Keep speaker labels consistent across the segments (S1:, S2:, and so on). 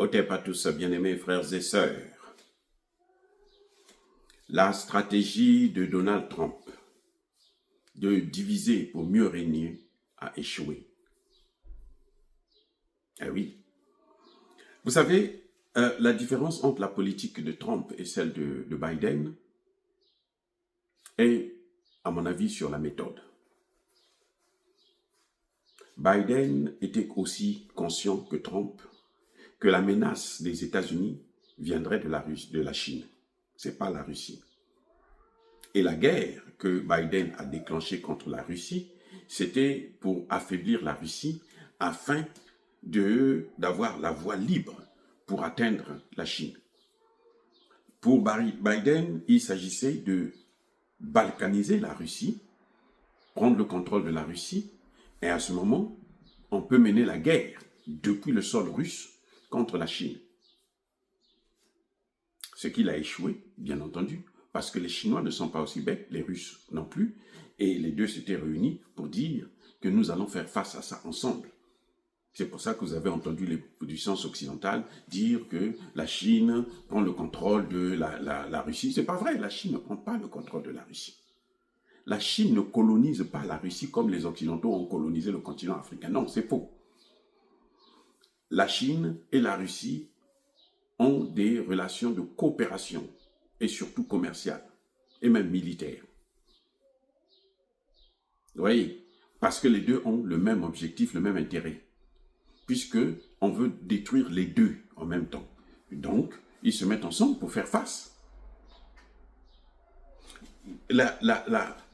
S1: Otep à tous, bien-aimés frères et sœurs. La stratégie de Donald Trump de diviser pour mieux régner a échoué. Eh oui. Vous savez, la différence entre la politique de Trump et celle de Biden est, à mon avis, sur la méthode. Biden était aussi conscient que Trump que la menace des États-Unis viendrait de la Chine. Ce n'est pas la Russie. Et la guerre que Biden a déclenchée contre la Russie, c'était pour affaiblir la Russie afin d'avoir la voie libre pour atteindre la Chine. Pour Biden, il s'agissait de balkaniser la Russie, prendre le contrôle de la Russie, et à ce moment, on peut mener la guerre depuis le sol russe contre la Chine. Ce qu'il a échoué, bien entendu, parce que les Chinois ne sont pas aussi bêtes, les Russes non plus, et les deux s'étaient réunis pour dire que nous allons faire face à ça ensemble. C'est pour ça que vous avez entendu les puissances occidentales dire que la Chine prend le contrôle de la Russie. C'est pas vrai, la Chine ne prend pas le contrôle de la Russie. La Chine ne colonise pas la Russie comme les Occidentaux ont colonisé le continent africain. Non, c'est faux. La Chine et la Russie ont des relations de coopération, et surtout commerciales, et même militaires. Vous voyez, parce que les deux ont le même objectif, le même intérêt, puisqu'on veut détruire les deux en même temps. Donc, ils se mettent ensemble pour faire face.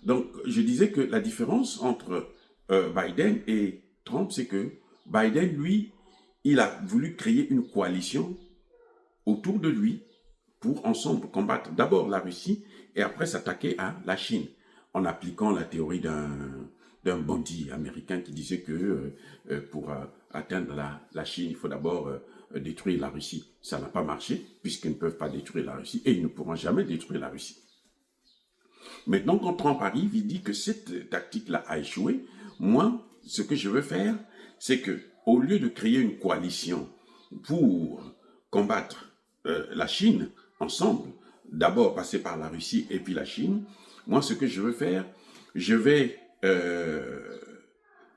S1: Donc, je disais que la différence entre Biden et Trump, c'est que Biden, lui, il a voulu créer une coalition autour de lui pour ensemble combattre d'abord la Russie et après s'attaquer à la Chine, en appliquant la théorie d'un bandit américain qui disait que pour atteindre la Chine, il faut d'abord détruire la Russie. Ça n'a pas marché, puisqu'ils ne peuvent pas détruire la Russie, et ils ne pourront jamais détruire la Russie. Maintenant, quand Trump arrive, il dit que cette tactique-là a échoué. Moi, ce que je veux faire, c'est que, au lieu de créer une coalition pour combattre la Chine ensemble, d'abord passer par la Russie et puis la Chine, moi, ce que je veux faire, je vais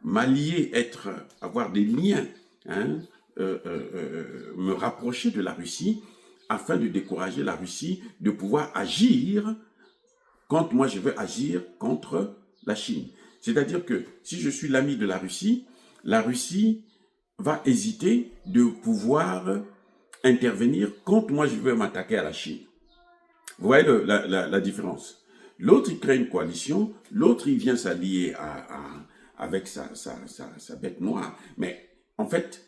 S1: m'allier, avoir des liens, me rapprocher de la Russie afin de décourager la Russie de pouvoir agir quand moi je veux agir contre la Chine. C'est-à-dire que si je suis l'ami de la Russie va hésiter de pouvoir intervenir quand moi je veux m'attaquer à la Chine. Vous voyez la différence. L'autre, il crée une coalition, l'autre, il vient s'allier avec sa bête noire. Mais en fait,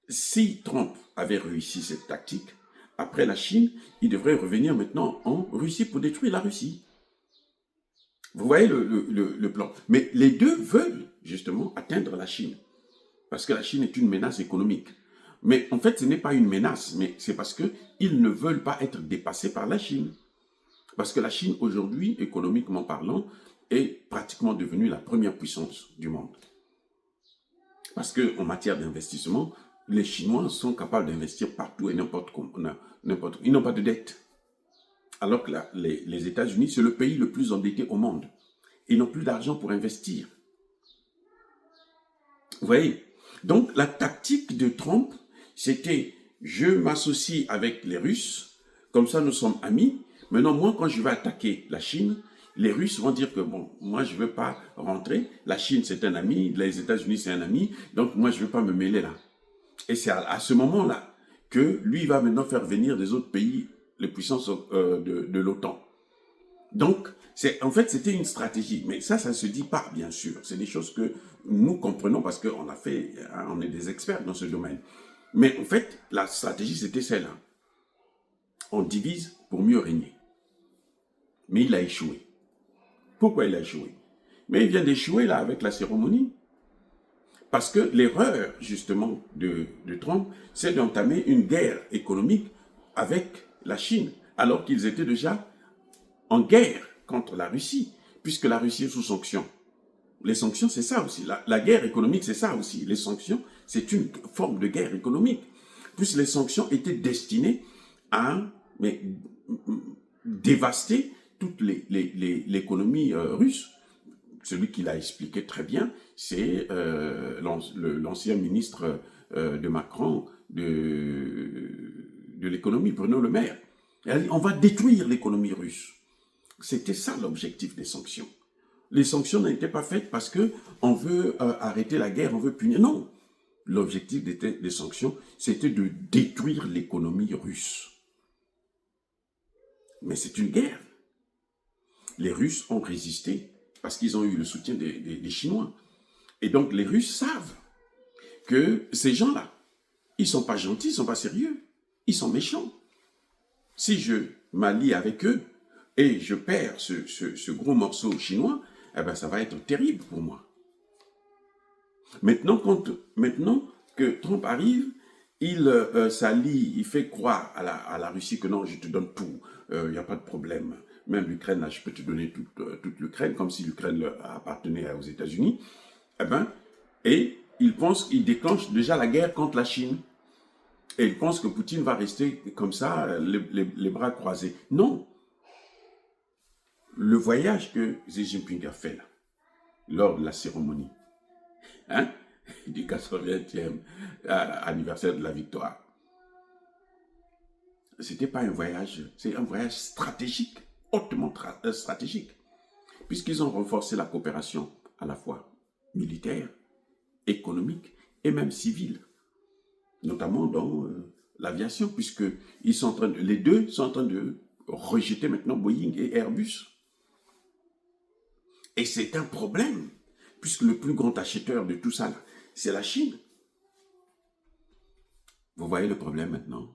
S1: si Trump avait réussi cette tactique, après la Chine, il devrait revenir maintenant en Russie pour détruire la Russie. Vous voyez le plan. Mais les deux veulent justement atteindre la Chine, parce que la Chine est une menace économique. Mais en fait, ce n'est pas une menace, mais c'est parce qu'ils ne veulent pas être dépassés par la Chine. Parce que la Chine, aujourd'hui, économiquement parlant, est pratiquement devenue la première puissance du monde. Parce qu'en matière d'investissement, les Chinois sont capables d'investir partout et n'importe où. Ils n'ont pas de dette. Alors que les États-Unis, c'est le pays le plus endetté au monde. Ils n'ont plus d'argent pour investir. Vous voyez? Donc, la tactique de Trump, c'était « je m'associe avec les Russes, comme ça nous sommes amis. Maintenant, moi, quand je vais attaquer la Chine, les Russes vont dire que, bon, moi, je ne veux pas rentrer. La Chine, c'est un ami. Les États-Unis, c'est un ami. Donc, moi, je ne veux pas me mêler là. » Et c'est à ce moment-là que lui va maintenant faire venir des autres pays, les puissances de l'OTAN. Donc, en fait, c'était une stratégie. Mais ça ne se dit pas, bien sûr. C'est des choses que nous comprenons parce on est des experts dans ce domaine. Mais en fait, la stratégie, c'était celle-là. On divise pour mieux régner. Mais il a échoué. Pourquoi il a échoué? Mais il vient d'échouer là avec la cérémonie. Parce que l'erreur, justement, de Trump, c'est d'entamer une guerre économique avec la Chine, alors qu'ils étaient déjà en guerre contre la Russie, puisque la Russie est sous sanctions. Les sanctions, c'est ça aussi. La guerre économique, c'est ça aussi. Les sanctions, c'est une forme de guerre économique. puisque les sanctions étaient destinées à dévaster toute l'économie russe. Celui qui l'a expliqué très bien, c'est l'ancien ministre de Macron de l'économie, Bruno Le Maire. Il a dit, on va détruire l'économie russe. C'était ça l'objectif des sanctions. Les sanctions n'étaient pas faites parce qu'on veut arrêter la guerre, on veut punir. Non. L'objectif des sanctions, c'était de détruire l'économie russe. Mais c'est une guerre. Les Russes ont résisté parce qu'ils ont eu le soutien des Chinois. Et donc les Russes savent que ces gens-là, ils ne sont pas gentils, ils ne sont pas sérieux, ils sont méchants. Si je m'allie avec eux et je perds ce gros morceau chinois, eh ben ça va être terrible pour moi. Maintenant que Trump arrive, il s'allie, il fait croire à la Russie que non, je te donne tout, il n'y a pas de problème. Même l'Ukraine, là, je peux te donner toute l'Ukraine, comme si l'Ukraine appartenait aux États-Unis. Et il déclenche déjà la guerre contre la Chine. Et il pense que Poutine va rester comme ça, les bras croisés. Non. Le voyage que Xi Jinping a fait là, lors de la cérémonie, du 80e anniversaire de la victoire, c'était pas un voyage, c'est un voyage stratégique, hautement stratégique, puisqu'ils ont renforcé la coopération à la fois militaire, économique et même civile, notamment dans l'aviation, puisque les deux sont en train de rejeter maintenant Boeing et Airbus. Et c'est un problème, puisque le plus grand acheteur de tout ça, c'est la Chine. Vous voyez le problème maintenant?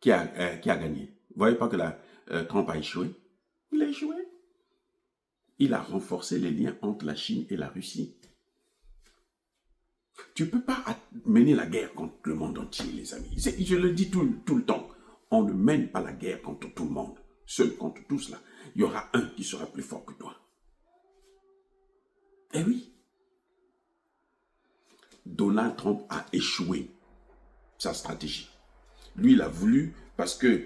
S1: Qui a gagné? Vous ne voyez pas que Trump a échoué? Il a échoué. Il a renforcé les liens entre la Chine et la Russie. Tu ne peux pas mener la guerre contre le monde entier, les amis. Je le dis tout le temps. On ne mène pas la guerre contre tout le monde. Seul contre tous, là. Il y aura un qui sera plus fort que toi. Eh oui. Donald Trump a échoué sa stratégie. Lui, il a voulu, parce que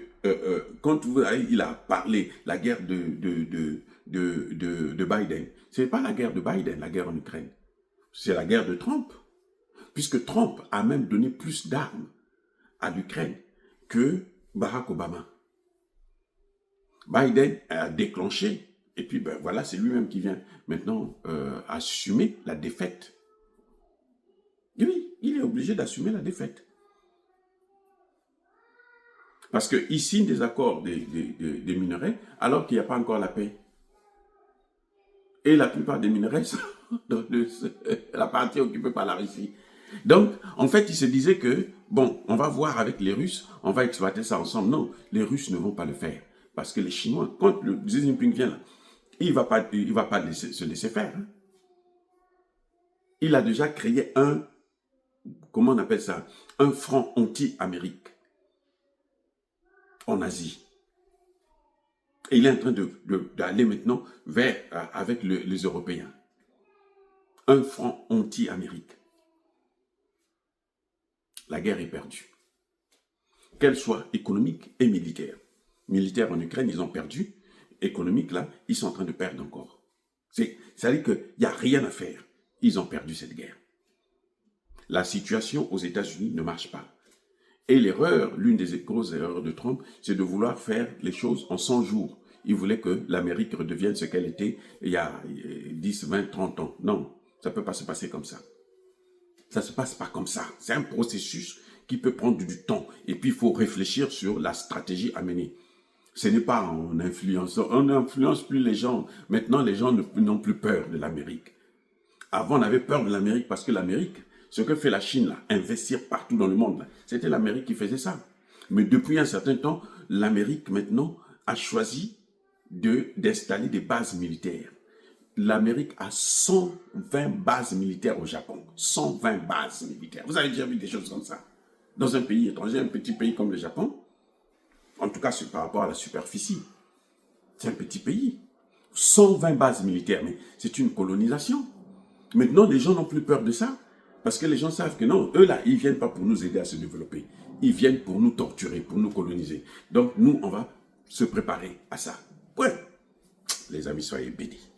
S1: quand il a parlé la guerre de Biden, ce n'est pas la guerre de Biden, la guerre en Ukraine. C'est la guerre de Trump. Puisque Trump a même donné plus d'armes à l'Ukraine que Barack Obama. Biden a déclenché, et puis voilà, c'est lui-même qui vient maintenant assumer la défaite. Et oui, il est obligé d'assumer la défaite. Parce qu'il signe des accords des minerais alors qu'il n'y a pas encore la paix. Et la plupart des minerais sont dans la partie occupée par la Russie. Donc, en fait, il se disait que, bon, on va voir avec les Russes, on va exploiter ça ensemble. Non, les Russes ne vont pas le faire. Parce que les Chinois, quand le Xi Jinping vient là, il ne va pas se laisser faire. Hein. Il a déjà créé comment on appelle ça, un front anti-Amérique en Asie. Et il est en train d'aller maintenant avec les Européens. Un front anti-Amérique. La guerre est perdue. Qu'elle soit économique et militaire. Militaire en Ukraine, ils ont perdu. Économique, là, ils sont en train de perdre encore. C'est-à-dire qu'il n'y a rien à faire. Ils ont perdu cette guerre. La situation aux États-Unis ne marche pas. Et l'une des grosses erreurs de Trump, c'est de vouloir faire les choses en 100 jours. Il voulait que l'Amérique redevienne ce qu'elle était il y a 10, 20, 30 ans. Non, ça ne peut pas se passer comme ça. Ça ne se passe pas comme ça. C'est un processus qui peut prendre du temps. Et puis, il faut réfléchir sur la stratégie à mener. Ce n'est pas en influençant. On n'influence plus les gens. Maintenant, les gens n'ont plus peur de l'Amérique. Avant, on avait peur de l'Amérique parce que l'Amérique, ce que fait la Chine, là, investir partout dans le monde, c'était l'Amérique qui faisait ça. Mais depuis un certain temps, l'Amérique, maintenant, a choisi d'installer des bases militaires. L'Amérique a 120 bases militaires au Japon. 120 bases militaires. Vous avez déjà vu des choses comme ça? Dans un pays étranger, un petit pays comme le Japon, en tout cas par rapport à la superficie, c'est un petit pays. 120 bases militaires, mais c'est une colonisation. Maintenant, les gens n'ont plus peur de ça, parce que les gens savent que non, eux là, ils ne viennent pas pour nous aider à se développer. ils viennent pour nous torturer, pour nous coloniser. Donc nous, on va se préparer à ça. Ouais. Les amis, soyez bénis.